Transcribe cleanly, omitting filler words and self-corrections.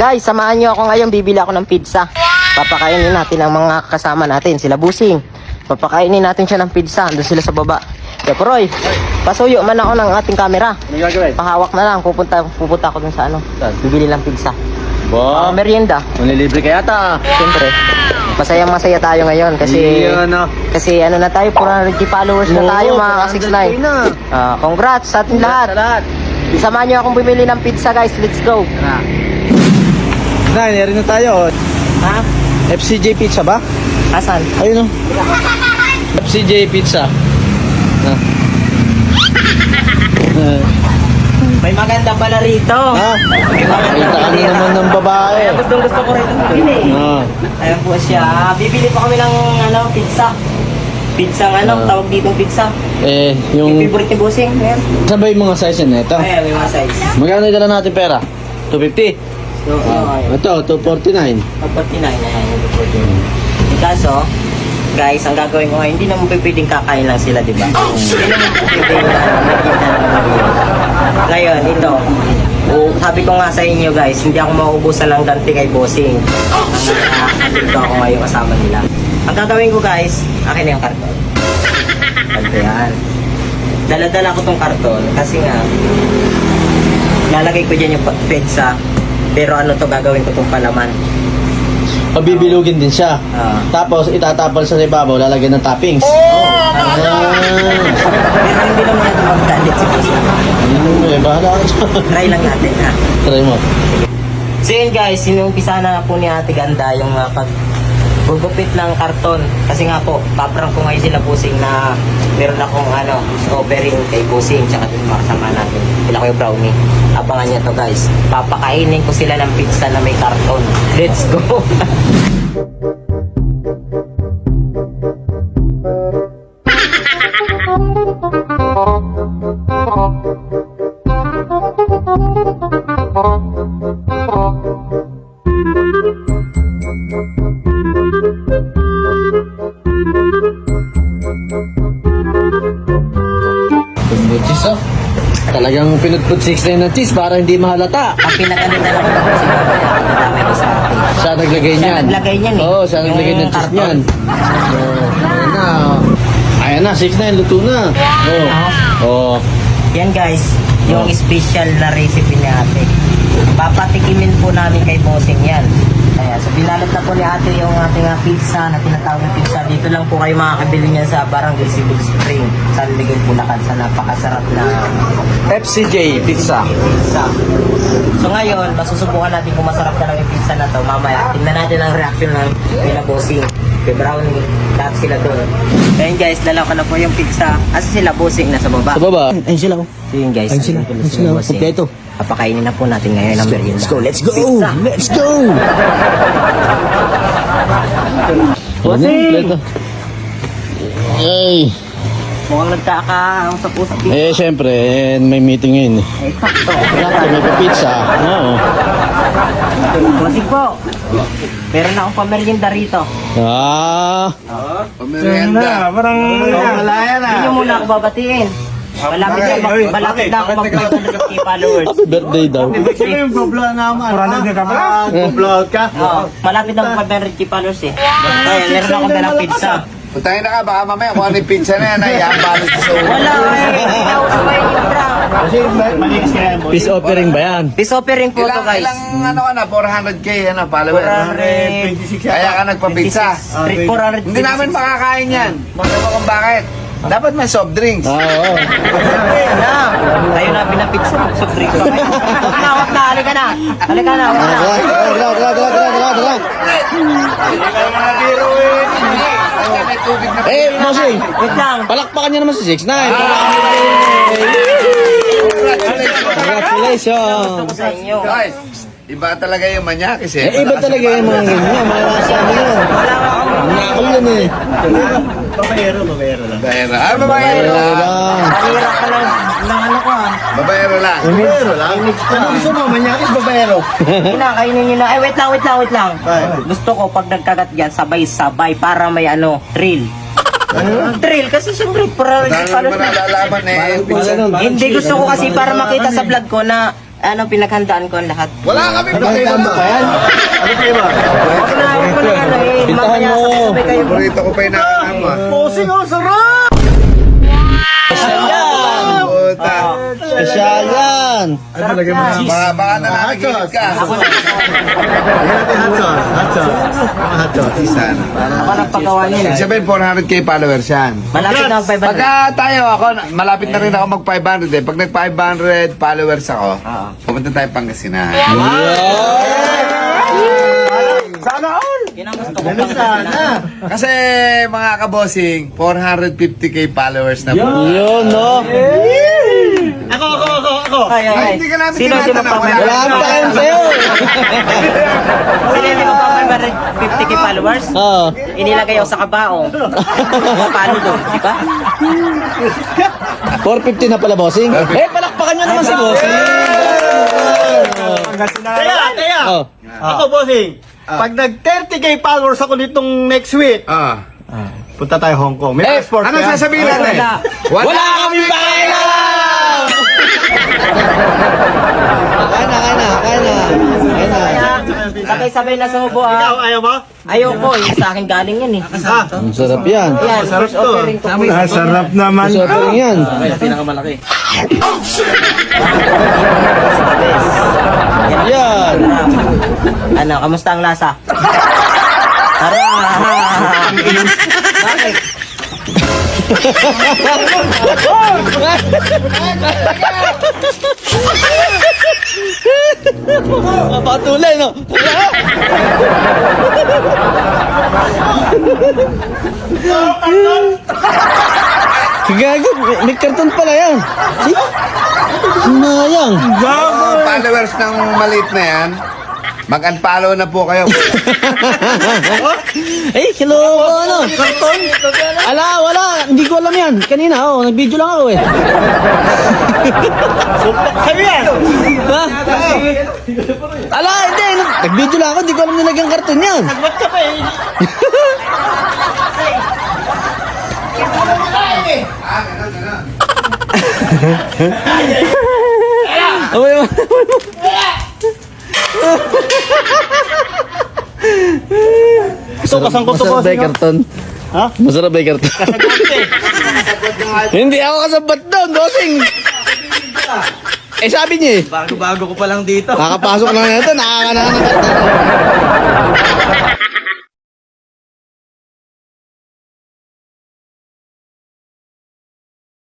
Guys, samahan nyo ako ngayon, bibili ako ng pizza. Papakainin natin ang mga kasama natin, sila Busing. Papakainin natin siya ng pizza, doon sila sa baba. Kaya Roy, pasuyo man ako ng ating camera. Ano gagawin? Pahawak na lang, pupunta ako dun sa ano. Bibili lang pizza. Wow, Merienda. manlilibre kaya ta. Siyempre, masaya tayo ngayon kasi kasi ano na tayo, 400k followers na tayo mga ka-69. Congrats sa ating lahat. Samahan nyo akong bumili ng pizza guys, let's go. Nari na tayo. Ha? FCJ Pizza ba? Asan? Ayun o. FCJ Pizza. May maganda pala rito. Ha? Kita ka na naman ng babae. Kaya gusto ko rito bumili. Ayan po siya. Bibili pa kami ng ano, pizza. Pizza tawag dito pizza. Yung Yung... favorite ni Busing. Ayan. Sabay yung mga size na ito. Ayan, may mga size. Magkano dala natin pera? 250? So, Ito, 249. 49 na yan. Kaso, guys, ang gagawin ko ngayon, hindi naman pwedeng kakain lang sila, di ba? Hindi naman pwedeng ngayon, ito. Sabi ko nga sa inyo, guys, hindi ako mauubusan ng ganti kay Bossing. Ito ako ngayon kasama nila. Ang gagawin ko, guys, akin na yung karton. Ganto yan. Dala-dala ko tong karton kasi nga, lalagay ko dyan yung pizza. Pero ano to, gagawin ko itong palaman. Pabibilugin din siya. Tapos itatapal sa ibabaw, lalagyan ng toppings. Pero hindi naman natin magdalit sa pizza. Bahala ka. Try lang natin ha. Try mo. So yun guys, sinumpisa na po ni Ate Ganda yung paggupit ng karton. Kasi nga po, paprang ko ngayon sila Busing na meron akong offering kay Busing tsaka yung makasama natin. Sila ko yung brownie. Abangan niya to guys. Papakainin ko sila ng pizza na may karton. Let's go! Cheese oh. Talagang pinutput 6 na cheese para hindi mahalata. Ang pinakaganda lang ko Busing marami ko sa atin. Siya naglagay niyan. Siya naglagay niyan eh. Oo, siya naglagay ng cheese karton. niyan. Ayan na, 6 na yun, luto na. Oo. Yan guys, yung special na recipe ni Ate. Papatikimin po namin kay Bossing yan. Ayan, so binalot na po ni Ate yung ating pizza na tinatawag na pizza. Dito lang po kayo makakabili niyan sa Barangay Cebu Spring, San Miguel, Bulacan, sa napakasarap na FCJ Pizza. pizza. So ngayon, masusubukan natin kung masarap na lang yung pizza na to. Mamaya, tingnan natin ang reaction ng nila Bossing. Kay Brownie, lahat sila doon. Ayun guys, dalaw ko na po yung pizza. Asa sila Bossing? Nasa baba. Sa baba. Ayun sila oh. So yun guys, Ayun sila. Ayun sila. Kompleto. Papakainin na po natin ngayon ang merienda. Let's go. Pizza. Let's go. Bossing! Ay. Mukhang nagkakaang sa pusa pizza. Syempre, may meeting ngayon. Sakto. May pa-pizza. Oo. Bossing po. Meron na akong pamerienda rito. Pamerienda. Parang malaya na. Hindi nyo muna ako babatiin. Malapit na ako mag-500k followers. Happy birthday daw. Sino yung babla naman? Babla ka? Oo, malapit na ako 500k followers eh. Kaya meron akong dalang pizza. Putahin na ka, baka mamaya kung ano yung pizza na yan, ay balot sa ulo. Wala eh. Inausapay niyo, bro. Peace offering ba yan? Peace offering po to guys. Ilang ano ka na, 400k followers. 426. Kaya ka nagpa-pizza. 400. Hindi namin makakain yan. Bakit mo kung bakit? Dapat may soft drinks. Oo. Tayo na pinapizza. Sobrang pa kayo. Wag na. Halika na. Halika na. May tubig na. Bossing, Wait lang. palakpakan niya naman si 6ix9ine. Congratulations. Gusto ko sa inyo. Guys, iba talaga yung manyakis eh. Iba talaga yung mga ganyan. Mga nasa ano yan. Wala nga akong Nakakal yan eh. Babayero. Ah, babayero lang. Palira ka lang ng ano ko ah. Babayero lang. Ano gusto mo? Manyakis babayero. Kainin nyo na. Wait lang. Gusto ko pag nagkagat yan, sabay-sabay para may thrill. Thrill kasi siyempre para Dahil naman nalalaman eh. hindi gusto ko kasi para makita sa vlog ko na ano pinaghandaan ko ang lahat. Wala kami problema. Ano problema? Huwag na ano eh. Pintahan Mamaya mo. sabay kayo. Paborito ko pa yung nakakama. Posing oh, sarap! Yan! Puta. Special yan! Baka na nakikilid ka. Ako na. Sana. Ako nagpagawa niya. Sabihin 400k followers yan. Malapit na ang 500. Pagka tayo ako, malapit na rin ako mag 500 eh. Pag nag 500 followers ako, pupunta tayo Pangasinan. Yun ang gusto ko pang Kasi mga kabosing, 450k followers na po. Yun, no? Ay, ay, ay. Hindi ka namin Sino hindi tinatanong, magpapay? Wala kang time sa'yo! Sino hindi magpapay 50k followers? Oo. Inilagay ako sa kabaong. Paano doon, di ba? 450 na pala, bossing. Eh, palakpakan nyo naman si bossing. Kaya! Oh. Ako, bossing. Pag nag 30k followers ako nitong next week, punta tayo Hong Kong. May passport Anong ka? sasabihin natin? Wala kami pakialam! Kaya na. Sabay-sabay na sa hubo Ikaw, ah. ayaw mo? Ayoko, yung sa akin galing yan eh. Ang sarap yan. Yan, first offering ko po. Sarap naman. Sarap rin yan. Yan. Ano, kamusta ang lasa? Tara! Bakit? Patuloy, no? Gago, may karton pala yan. See? Sinayang. Followers ng maliit na yan, mag-unfollow na po kayo. Eh, hello, ano? Karton? Wala. Hindi ko alam yan. Kanina, nag-video lang ako eh. Sabi yan! Ha? Hindi. Nag-video lang ako. Hindi ko alam nilagyan karton yan. Ba't ka pa eh? Okay, Ito, kasangkot to, Masarap ba bossing. yung karton? Ha? Masarap ba yung karton? Hindi ako kasabot doon, bossing. Eh, sabi niya eh. Bago-bago ko pa lang dito. Kakapasok lang na ito, nakakanahan ng karton.